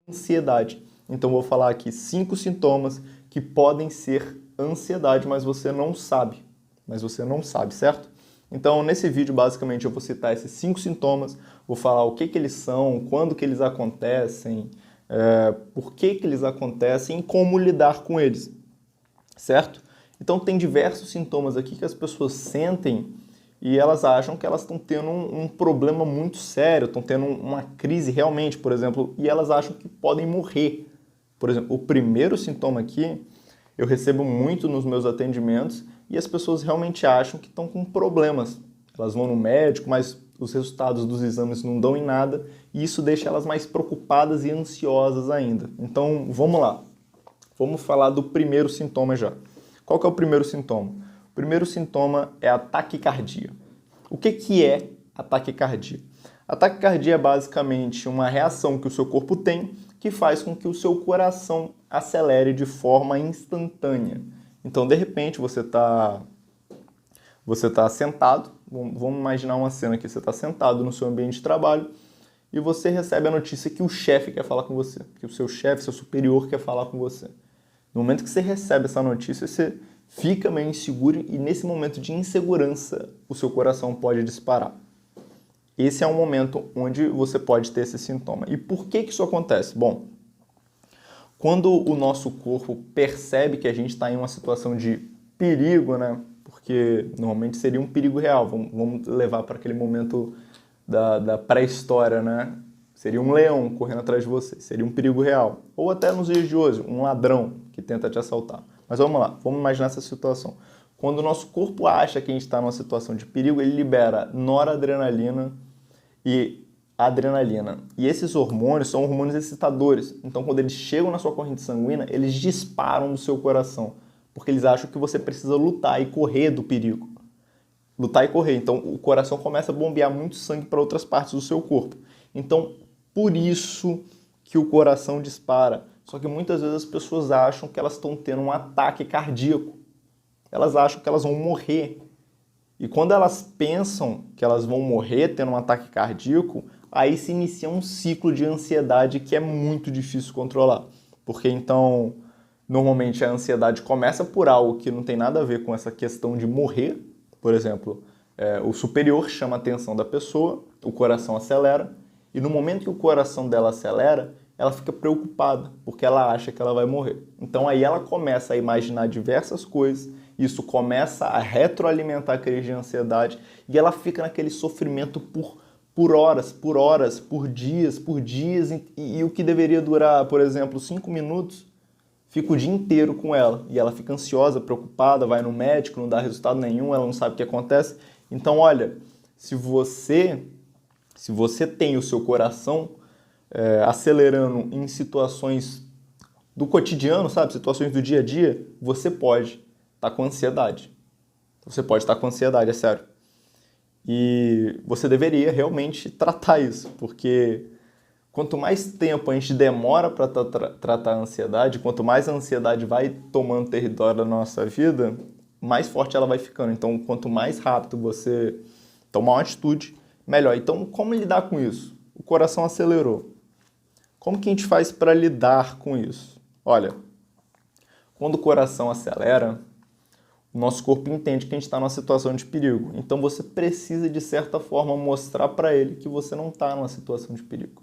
ansiedade. Então, vou falar aqui 5 sintomas que podem ser ansiedade, mas você não sabe. Certo? Então, nesse vídeo, basicamente, eu vou citar esses 5 sintomas, vou falar o que que eles são, quando que eles acontecem, por que que eles acontecem e como lidar com eles, certo? Então, tem diversos sintomas aqui que as pessoas sentem e elas acham que elas estão tendo um problema muito sério, estão tendo uma crise realmente, por exemplo, e elas acham que podem morrer. Por exemplo, o primeiro sintoma aqui, eu recebo muito nos meus atendimentos e as pessoas realmente acham que estão com problemas. Elas vão no médico, mas os resultados dos exames não dão em nada e isso deixa elas mais preocupadas e ansiosas ainda. Então, vamos lá. Vamos falar do primeiro sintoma já. Qual que é o primeiro sintoma? O primeiro sintoma é a taquicardia. O que que é a taquicardia? A taquicardia é basicamente uma reação que o seu corpo tem que faz com que o seu coração acelere de forma instantânea. Então, de repente, você está sentado, vamos imaginar uma cena aqui, você está sentado no seu ambiente de trabalho e você recebe a notícia que o chefe quer falar com você, que o seu chefe, seu superior quer falar com você. No momento que você recebe essa notícia, você fica meio inseguro e nesse momento de insegurança, o seu coração pode disparar. Esse é um momento onde você pode ter esse sintoma. E por que que isso acontece? Bom, quando o nosso corpo percebe que a gente está em uma situação de perigo, né? Porque normalmente seria um perigo real. Vamos levar para aquele momento da pré-história, né? Seria um leão correndo atrás de você, seria um perigo real. Ou até nos dias de hoje, um ladrão que tenta te assaltar. Mas vamos lá, vamos imaginar essa situação. Quando o nosso corpo acha que a gente está numa situação de perigo, ele libera noradrenalina e adrenalina. E esses hormônios são hormônios excitadores. Então, quando eles chegam na sua corrente sanguínea, eles disparam no seu coração, porque eles acham que você precisa lutar e correr do perigo. Lutar e correr. Então, o coração começa a bombear muito sangue para outras partes do seu corpo. Então, por isso que o coração dispara. Só que muitas vezes as pessoas acham que elas estão tendo um ataque cardíaco. Elas acham que elas vão morrer. E quando elas pensam que elas vão morrer tendo um ataque cardíaco, aí se inicia um ciclo de ansiedade que é muito difícil controlar. Porque então, normalmente a ansiedade começa por algo que não tem nada a ver com essa questão de morrer. Por exemplo, o superior chama a atenção da pessoa, o coração acelera, e no momento que o coração dela acelera, ela fica preocupada, porque ela acha que ela vai morrer. Então aí ela começa a imaginar diversas coisas, isso começa a retroalimentar a crise de ansiedade, e ela fica naquele sofrimento por horas, por dias, e o que deveria durar, por exemplo, 5 minutos, fica o dia inteiro com ela, e ela fica ansiosa, preocupada, vai no médico, não dá resultado nenhum, ela não sabe o que acontece. Então, olha, se você tem o seu coração acelerando em situações do cotidiano, sabe? Situações do dia a dia, você pode estar com ansiedade. Você pode estar com ansiedade, é sério. E você deveria realmente tratar isso, porque quanto mais tempo a gente demora para tratar a ansiedade, quanto mais a ansiedade vai tomando território da nossa vida, mais forte ela vai ficando. Então, quanto mais rápido você tomar uma atitude, melhor. Então, como lidar com isso? O coração acelerou. Como que a gente faz para lidar com isso? Olha, quando o coração acelera, o nosso corpo entende que a gente está numa situação de perigo. Então, você precisa, de certa forma, mostrar para ele que você não está numa situação de perigo.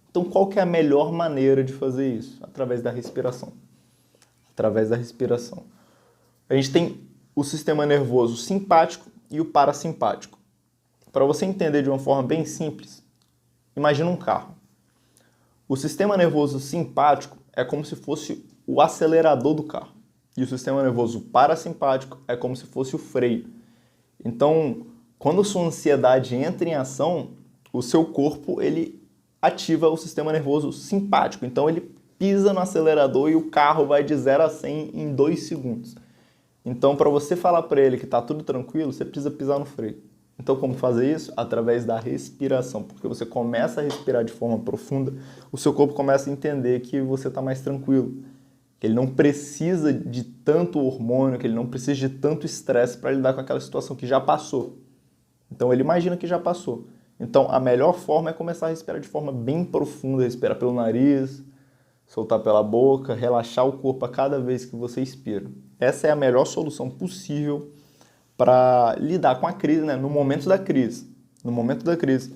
Então, qual que é a melhor maneira de fazer isso? Através da respiração. Através da respiração. A gente tem o sistema nervoso simpático e o parasimpático. Para você entender de uma forma bem simples, imagina um carro. O sistema nervoso simpático é como se fosse o acelerador do carro. E o sistema nervoso parasimpático é como se fosse o freio. Então, quando sua ansiedade entra em ação, o seu corpo ele ativa o sistema nervoso simpático. Então, ele pisa no acelerador e o carro vai de 0 a 100 em 2 segundos. Então, para você falar para ele que está tudo tranquilo, você precisa pisar no freio. Então, como fazer isso? Através da respiração, porque você começa a respirar de forma profunda, o seu corpo começa a entender que você está mais tranquilo, que ele não precisa de tanto hormônio, que ele não precisa de tanto estresse para lidar com aquela situação que já passou. Então, ele imagina que já passou. Então, a melhor forma é começar a respirar de forma bem profunda, respirar pelo nariz, soltar pela boca, relaxar o corpo a cada vez que você expira. Essa é a melhor solução possível para lidar com a crise, né? No momento da crise. No momento da crise,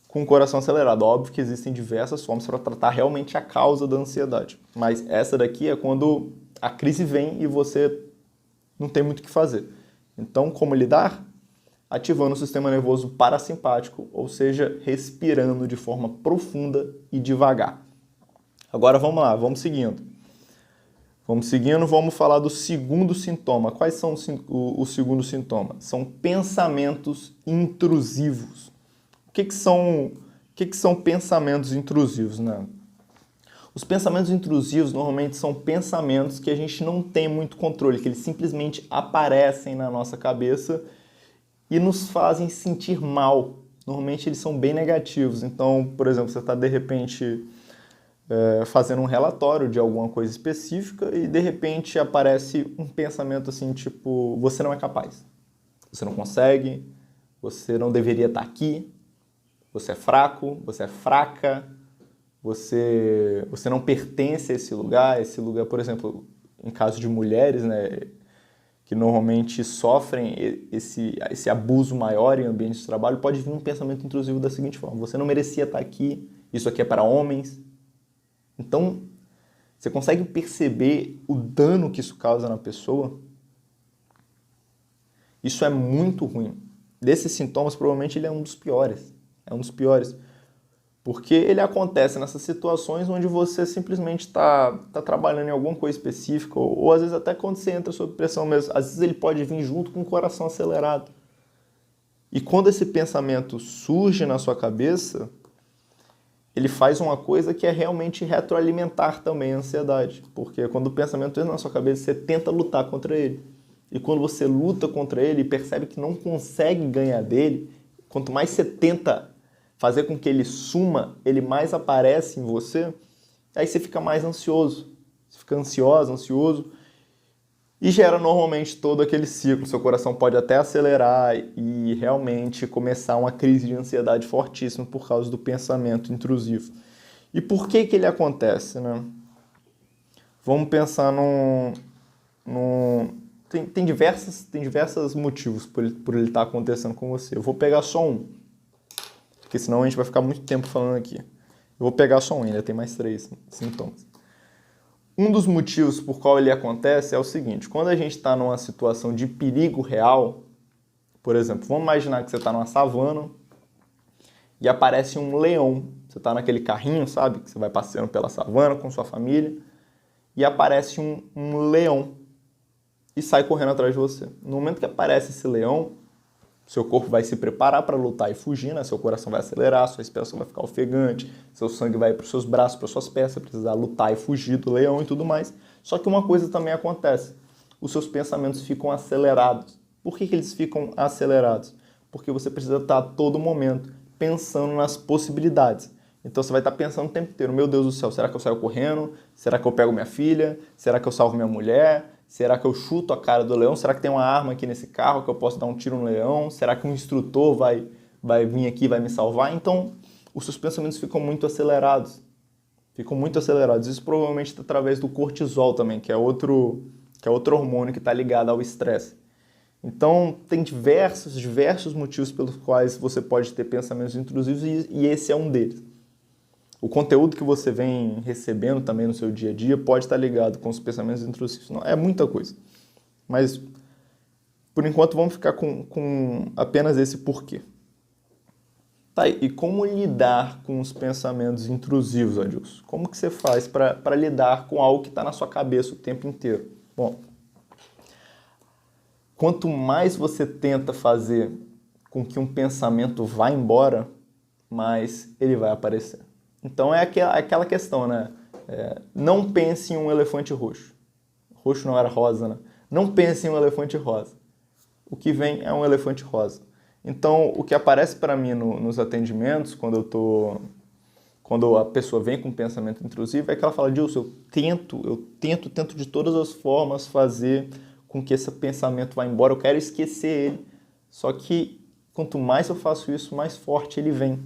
com o coração acelerado. Óbvio que existem diversas formas para tratar realmente a causa da ansiedade. Mas essa daqui é quando a crise vem e você não tem muito o que fazer. Então, como lidar? Ativando o sistema nervoso parasimpático, ou seja, respirando de forma profunda e devagar. Agora vamos lá, vamos seguindo. Vamos falar do segundo sintoma. Quais são o segundo sintoma? São pensamentos intrusivos. O que são pensamentos intrusivos, né? Os pensamentos intrusivos normalmente são pensamentos que a gente não tem muito controle, que eles simplesmente aparecem na nossa cabeça e nos fazem sentir mal. Normalmente eles são bem negativos. Então, por exemplo, você está de repente fazendo um relatório de alguma coisa específica e de repente aparece um pensamento assim, tipo, você não é capaz, você não consegue, você não deveria estar aqui, você é fraco, você é fraca, você não pertence a esse lugar, por exemplo, em caso de mulheres, né, que normalmente sofrem esse abuso maior em ambientes de trabalho, pode vir um pensamento intrusivo da seguinte forma: você não merecia estar aqui, isso aqui é para homens. Então, você consegue perceber o dano que isso causa na pessoa? Isso é muito ruim. Desses sintomas, provavelmente ele é um dos piores. É um dos piores. Porque ele acontece nessas situações onde você simplesmente está trabalhando em alguma coisa específica, ou às vezes até quando você entra sob pressão mesmo. Às vezes ele pode vir junto com o coração acelerado. E quando esse pensamento surge na sua cabeça, ele faz uma coisa que é realmente retroalimentar também a ansiedade. Porque quando o pensamento entra na sua cabeça, você tenta lutar contra ele. E quando você luta contra ele e percebe que não consegue ganhar dele, quanto mais você tenta fazer com que ele suma, ele mais aparece em você, aí você fica mais ansioso. Você fica ansiosa, ansioso, e gera normalmente todo aquele ciclo. Seu coração pode até acelerar e realmente começar uma crise de ansiedade fortíssima por causa do pensamento intrusivo. E por que ele acontece, né? Vamos pensar Tem diversos motivos por ele estar acontecendo com você. Eu vou pegar só um, porque senão a gente vai ficar muito tempo falando aqui. Eu vou pegar só um, ainda tem mais 3 sintomas. Um dos motivos por qual ele acontece é o seguinte: quando a gente está numa situação de perigo real, por exemplo, vamos imaginar que você está numa savana e aparece um leão. Você está naquele carrinho, sabe, que você vai passeando pela savana com sua família, e aparece um leão e sai correndo atrás de você. No momento que aparece esse leão, seu corpo vai se preparar para lutar e fugir, né? Seu coração vai acelerar, sua respiração vai ficar ofegante, seu sangue vai para os seus braços, para as suas pernas, você precisa lutar e fugir do leão e tudo mais. Só que uma coisa também acontece: os seus pensamentos ficam acelerados. Por que eles ficam acelerados? Porque você precisa estar a todo momento pensando nas possibilidades. Então você vai estar pensando o tempo inteiro: meu Deus do céu, será que eu saio correndo? Será que eu pego minha filha? Será que eu salvo minha mulher? Será que eu chuto a cara do leão? Será que tem uma arma aqui nesse carro que eu posso dar um tiro no leão? Será que um instrutor vai vir aqui e vai me salvar? Então, os seus pensamentos ficam muito acelerados. Ficam muito acelerados. Isso provavelmente está através do cortisol também, que é outro hormônio que está ligado ao estresse. Então, tem diversos motivos pelos quais você pode ter pensamentos intrusivos e esse é um deles. O conteúdo que você vem recebendo também no seu dia a dia pode estar ligado com os pensamentos intrusivos. Não, é muita coisa. Mas, por enquanto, vamos ficar com apenas esse porquê. Tá, e como lidar com os pensamentos intrusivos, Adilson? Como que você faz para lidar com algo que está na sua cabeça o tempo inteiro? Bom, quanto mais você tenta fazer com que um pensamento vá embora, mais ele vai aparecer. Então é aquela questão, né? Não pense em um elefante roxo. Roxo não era rosa, né? Não pense em um elefante rosa. O que vem é um elefante rosa. Então, o que aparece para mim nos atendimentos, quando a pessoa vem com um pensamento intrusivo, é que ela fala: Dilson, eu tento de todas as formas fazer com que esse pensamento vá embora, eu quero esquecer ele. Só que quanto mais eu faço isso, mais forte ele vem.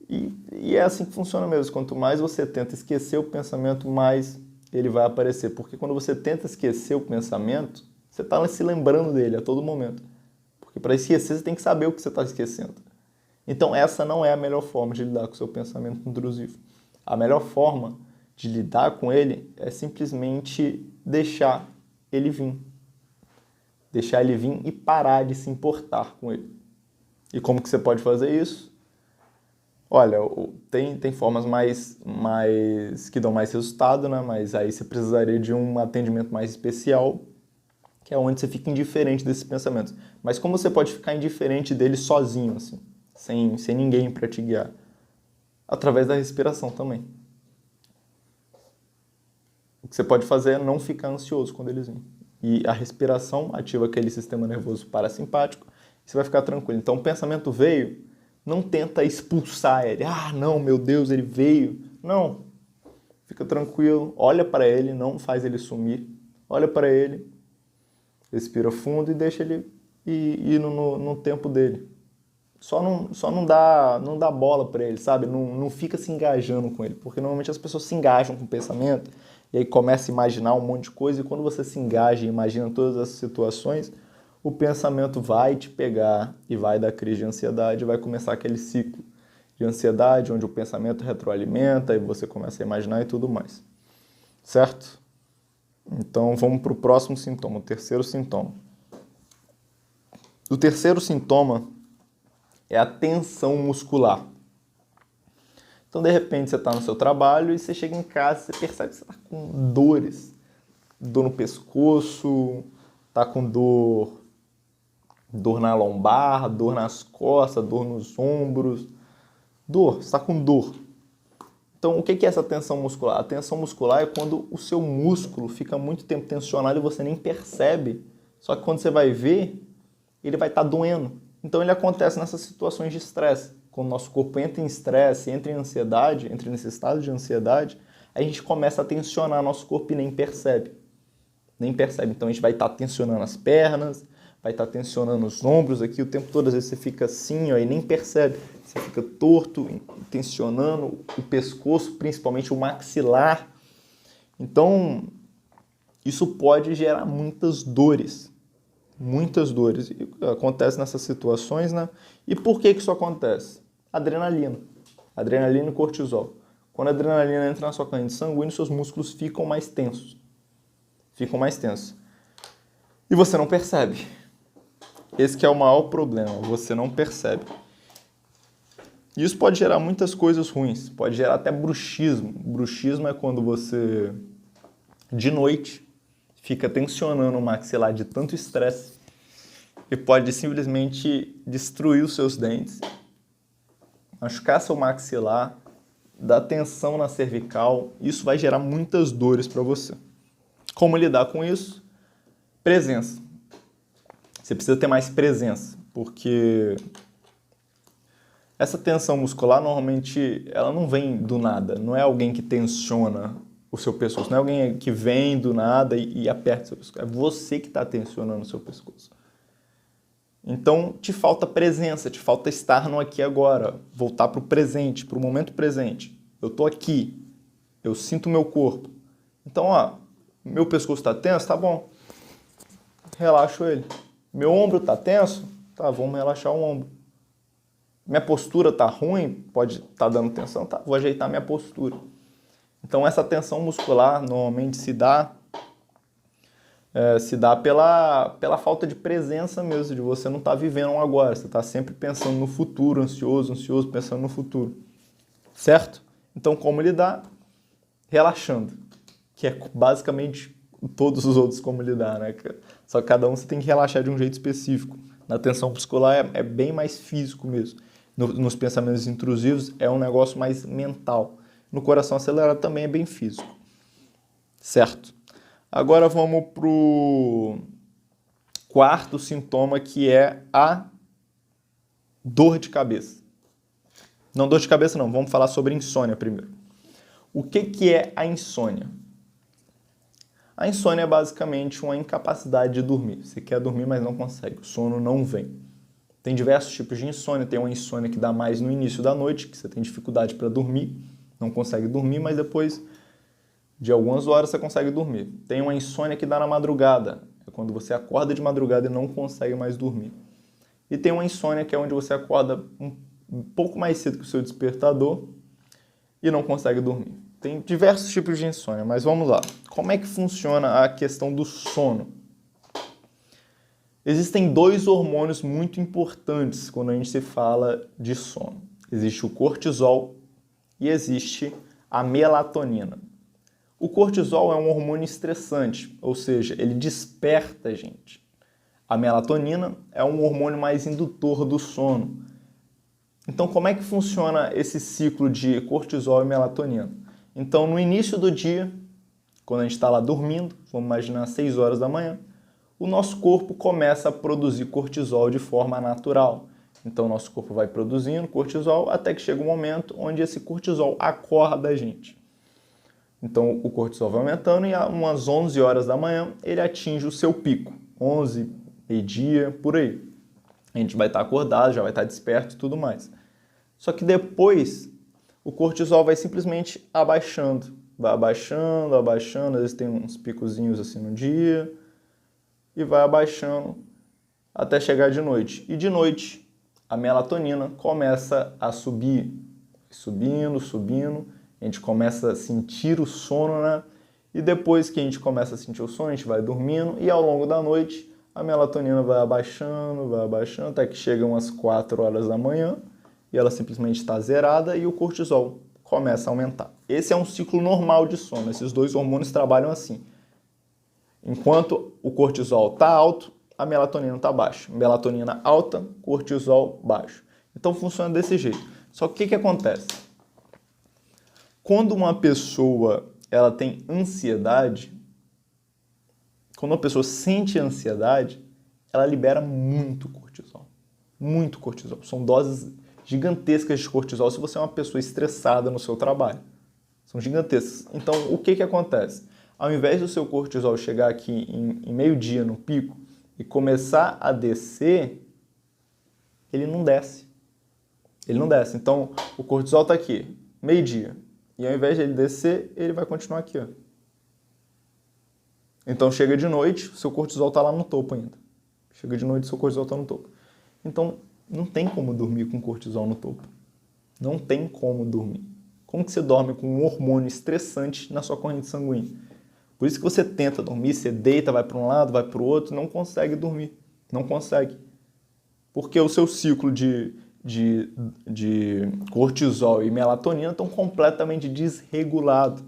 E é assim que funciona mesmo. Quanto mais você tenta esquecer o pensamento, mais ele vai aparecer. Porque quando você tenta esquecer o pensamento, você está se lembrando dele a todo momento. Porque para esquecer, você tem que saber o que você está esquecendo. Então essa não é a melhor forma de lidar com o seu pensamento intrusivo. A melhor forma de lidar com ele é simplesmente deixar ele vir. Deixar ele vir e parar de se importar com ele. E como que você pode fazer isso? Olha, tem formas que dão mais resultado, né? Mas aí você precisaria de um atendimento mais especial, que é onde você fica indiferente desses pensamentos. Mas como você pode ficar indiferente dele sozinho, assim, sem ninguém para te guiar? Através da respiração também. O que você pode fazer é não ficar ansioso quando eles vêm. E a respiração ativa aquele sistema nervoso parasimpático e você vai ficar tranquilo. Então o pensamento veio, não tenta expulsar ele. Ah, não, meu Deus, ele veio. Não. Fica tranquilo, olha para ele, não faz ele sumir. Olha para ele, respira fundo e deixa ele ir no tempo dele. Só não dá bola para ele, sabe? Não fica se engajando com ele. Porque normalmente as pessoas se engajam com o pensamento e aí começa a imaginar um monte de coisa. E quando você se engaja e imagina todas essas situações, o pensamento vai te pegar e vai dar crise de ansiedade. Vai começar aquele ciclo de ansiedade onde o pensamento retroalimenta e você começa a imaginar e tudo mais. Certo? Então vamos para o próximo sintoma, o terceiro sintoma. O terceiro sintoma é a tensão muscular. Então, de repente, você está no seu trabalho e você chega em casa e você percebe que você está com dores. Dor no pescoço, está com dor na lombar, dor nas costas, dor nos ombros. Você está com dor. Então, o que é essa tensão muscular? A tensão muscular é quando o seu músculo fica muito tempo tensionado e você nem percebe. Só que quando você vai ver, ele vai estar doendo. Então ele acontece nessas situações de estresse. Quando o nosso corpo entra em estresse, entra em ansiedade, entra nesse estado de ansiedade, a gente começa a tensionar nosso corpo e nem percebe. Nem percebe. Então a gente vai estar tensionando as pernas, vai estar tensionando os ombros aqui o tempo todo. Às vezes você fica assim, ó, e nem percebe. Você fica torto, tensionando o pescoço, principalmente o maxilar. Então isso pode gerar muitas dores. Muitas dores. E acontece nessas situações, né? E por que isso acontece? Adrenalina. Adrenalina e cortisol. Quando a adrenalina entra na sua corrente sanguínea, seus músculos ficam mais tensos. Ficam mais tensos. E você não percebe. Esse que é o maior problema. Você não percebe. Isso pode gerar muitas coisas ruins. Pode gerar até bruxismo. Bruxismo é quando você, de noite, fica tensionando o maxilar de tanto estresse e pode simplesmente destruir os seus dentes, machucar seu maxilar, dar tensão na cervical. Isso vai gerar muitas dores para você. Como lidar com isso? Presença. Você precisa ter mais presença, porque essa tensão muscular normalmente ela não vem do nada. Não é alguém que tensiona o seu pescoço. Não é alguém que vem do nada e aperta o seu pescoço. É você que está tensionando o seu pescoço. Então, te falta presença, te falta estar no aqui e agora. Voltar para o presente, para o momento presente. Eu estou aqui. Eu sinto o meu corpo. Então, ó, meu pescoço está tenso? Tá bom. Relaxo ele. Meu ombro está tenso? Tá, vamos relaxar o ombro. Minha postura está ruim? Pode estar dando tensão? Tá, vou ajeitar minha postura. Então, essa tensão muscular normalmente se dá pela falta de presença mesmo, de você não estar vivendo um agora. Você está sempre pensando no futuro, ansioso, pensando no futuro. Certo? Então, como lidar? Relaxando. Que é basicamente todos os outros como lidar, né? Só que cada um você tem que relaxar de um jeito específico. Na tensão muscular é bem mais físico mesmo. Nos pensamentos intrusivos é um negócio mais mental. No coração acelerado também é bem físico. Certo? Agora vamos para o quarto sintoma, que é a dor de cabeça. Não dor de cabeça não, vamos falar sobre insônia primeiro. O que é a insônia? A insônia é basicamente uma incapacidade de dormir. Você quer dormir, mas não consegue. O sono não vem. Tem diversos tipos de insônia. Tem uma insônia que dá mais no início da noite, que você tem dificuldade para dormir, não consegue dormir, mas depois de algumas horas você consegue dormir. Tem uma insônia que dá na madrugada, é quando você acorda de madrugada e não consegue mais dormir. E tem uma insônia que é onde você acorda um pouco mais cedo que o seu despertador e não consegue dormir. Tem diversos tipos de insônia, mas vamos lá. Como é que funciona a questão do sono? Existem dois hormônios muito importantes quando a gente se fala de sono. Existe o cortisol e existe a melatonina. O cortisol é um hormônio estressante, ou seja, ele desperta a gente. A melatonina é um hormônio mais indutor do sono. Então, como é que funciona esse ciclo de cortisol e melatonina? Então, no início do dia, quando a gente está lá dormindo, vamos imaginar 6 horas da manhã, o nosso corpo começa a produzir cortisol de forma natural. Então, o nosso corpo vai produzindo cortisol até que chega um momento onde esse cortisol acorda a gente. Então, o cortisol vai aumentando e, às umas 11 horas da manhã, ele atinge o seu pico. 11, meio-dia, por aí. A gente vai estar acordado, já vai estar desperto e tudo mais. Só que depois, o cortisol vai simplesmente abaixando. Vai abaixando, abaixando, às vezes tem uns picozinhos assim no dia, e vai abaixando até chegar de noite. E de noite, a melatonina começa a subir, subindo, subindo, a gente começa a sentir o sono, né? E depois que a gente começa a sentir o sono, a gente vai dormindo, e ao longo da noite, a melatonina vai abaixando, até que chega umas 4 horas da manhã, e ela simplesmente está zerada e o cortisol começa a aumentar. Esse é um ciclo normal de sono, esses dois hormônios trabalham assim. Enquanto o cortisol está alto, a melatonina está baixa. Melatonina alta, cortisol baixo. Então funciona desse jeito. Só que o que acontece? Quando uma pessoa ela tem ansiedade, quando uma pessoa sente ansiedade, ela libera muito cortisol. Muito cortisol. São doses gigantescas de cortisol se você é uma pessoa estressada no seu trabalho. São gigantescas. Então, o que acontece? Ao invés do seu cortisol chegar aqui em meio-dia no pico e começar a descer, ele não desce. Ele não desce. Então, o cortisol está aqui, meio-dia. E ao invés de ele descer, ele vai continuar aqui, ó. Então, chega de noite, seu cortisol está lá no topo ainda. Chega de noite, seu cortisol está no topo. Então, não tem como dormir com cortisol no topo. Não tem como dormir. Como que você dorme com um hormônio estressante na sua corrente sanguínea? Por isso que você tenta dormir, você deita, vai para um lado, vai para o outro, não consegue dormir. Não consegue. Porque o seu ciclo de cortisol e melatonina estão completamente desregulados.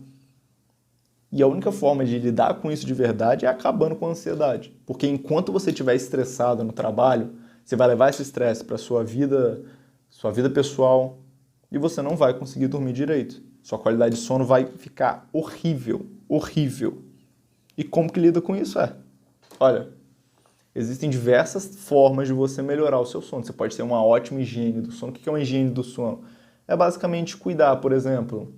E a única forma de lidar com isso de verdade é acabando com a ansiedade. Porque enquanto você estiver estressado no trabalho, você vai levar esse estresse para a sua vida pessoal e você não vai conseguir dormir direito. Sua qualidade de sono vai ficar horrível, horrível. E como que lida com isso? Olha, existem diversas formas de você melhorar o seu sono. Você pode ter uma ótima higiene do sono. O que é uma higiene do sono? É basicamente cuidar, por exemplo,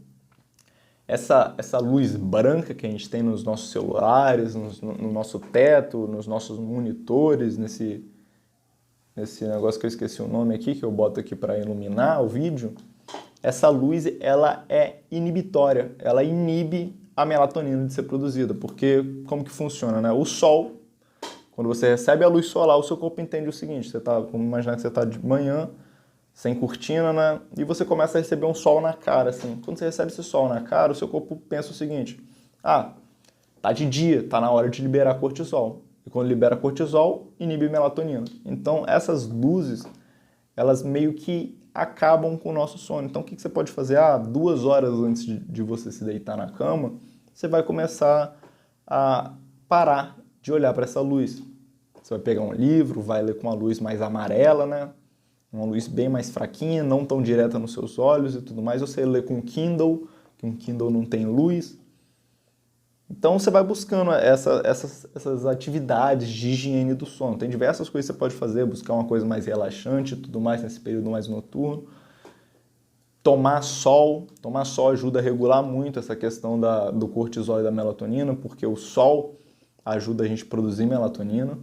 essa luz branca que a gente tem nos nossos celulares, no nosso teto, nos nossos monitores, nesse negócio que eu esqueci o nome aqui, que eu boto aqui para iluminar o vídeo. Essa luz, ela é inibitória, ela inibe a melatonina de ser produzida, porque como que funciona, né? O sol, quando você recebe a luz solar, o seu corpo entende o seguinte, vamos imaginar que você está de manhã, sem cortina, né? E você começa a receber um sol na cara, assim. Quando você recebe esse sol na cara, o seu corpo pensa o seguinte, tá de dia, tá na hora de liberar cortisol. E quando libera cortisol, inibe melatonina. Então, essas luzes, elas meio que acabam com o nosso sono. Então, o que você pode fazer? 2 horas antes de você se deitar na cama, você vai começar a parar de olhar para essa luz. Você vai pegar um livro, vai ler com uma luz mais amarela, né? Uma luz bem mais fraquinha, não tão direta nos seus olhos e tudo mais. Você lê com um Kindle, que um Kindle não tem luz. Então, você vai buscando essas atividades de higiene do sono. Tem diversas coisas que você pode fazer, buscar uma coisa mais relaxante e tudo mais nesse período mais noturno. Tomar sol ajuda a regular muito essa questão do cortisol e da melatonina, porque o sol ajuda a gente a produzir melatonina,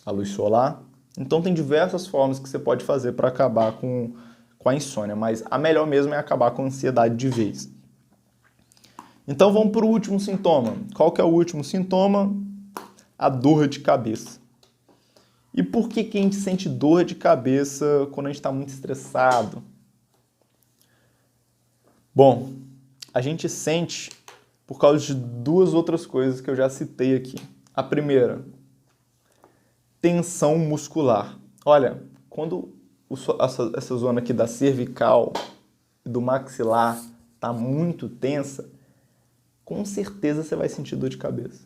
a luz solar. Então tem diversas formas que você pode fazer para acabar com a insônia, mas a melhor mesmo é acabar com a ansiedade de vez. Então vamos para o último sintoma. Qual que é o último sintoma? A dor de cabeça. E por que a gente sente dor de cabeça quando a gente está muito estressado? Bom, a gente sente por causa de duas outras coisas que eu já citei aqui. A primeira, tensão muscular. Olha, quando essa zona aqui da cervical e do maxilar está muito tensa, com certeza você vai sentir dor de cabeça.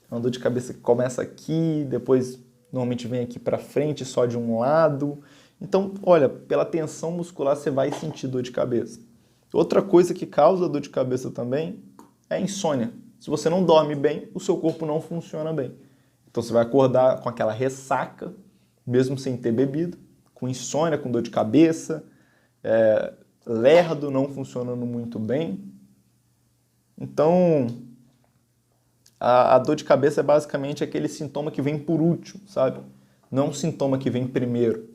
É uma dor de cabeça que começa aqui, depois normalmente vem aqui para frente, só de um lado. Então, olha, pela tensão muscular você vai sentir dor de cabeça. Outra coisa que causa dor de cabeça também é a insônia. Se você não dorme bem, o seu corpo não funciona bem. Então você vai acordar com aquela ressaca, mesmo sem ter bebido, com insônia, com dor de cabeça, lerdo não funcionando muito bem. Então, a dor de cabeça é basicamente aquele sintoma que vem por último, sabe? Não um sintoma que vem primeiro.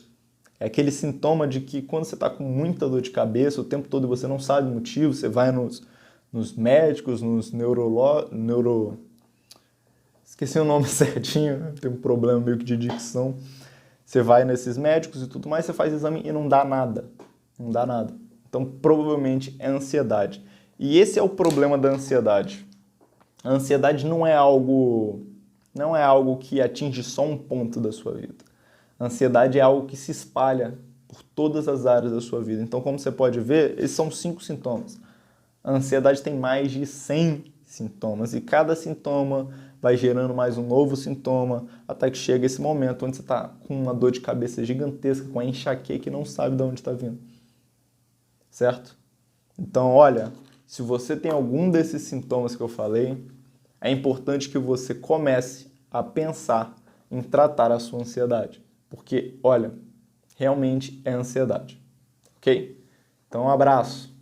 É aquele sintoma de que quando você está com muita dor de cabeça, o tempo todo você não sabe o motivo, você vai nos médicos, nos Esqueci o nome certinho, tem um problema meio que de dicção. Você vai nesses médicos e tudo mais, você faz exame e não dá nada. Não dá nada. Então, provavelmente é ansiedade. E esse é o problema da ansiedade. A ansiedade não é algo que atinge só um ponto da sua vida. A ansiedade é algo que se espalha por todas as áreas da sua vida. Então, como você pode ver, esses são 5 sintomas. A ansiedade tem mais de 100 sintomas e cada sintoma vai gerando mais um novo sintoma até que chega esse momento onde você está com uma dor de cabeça gigantesca, com a enxaqueca e não sabe de onde está vindo. Certo? Então, olha, se você tem algum desses sintomas que eu falei, é importante que você comece a pensar em tratar a sua ansiedade. Porque, olha, realmente é ansiedade. Ok? Então, um abraço.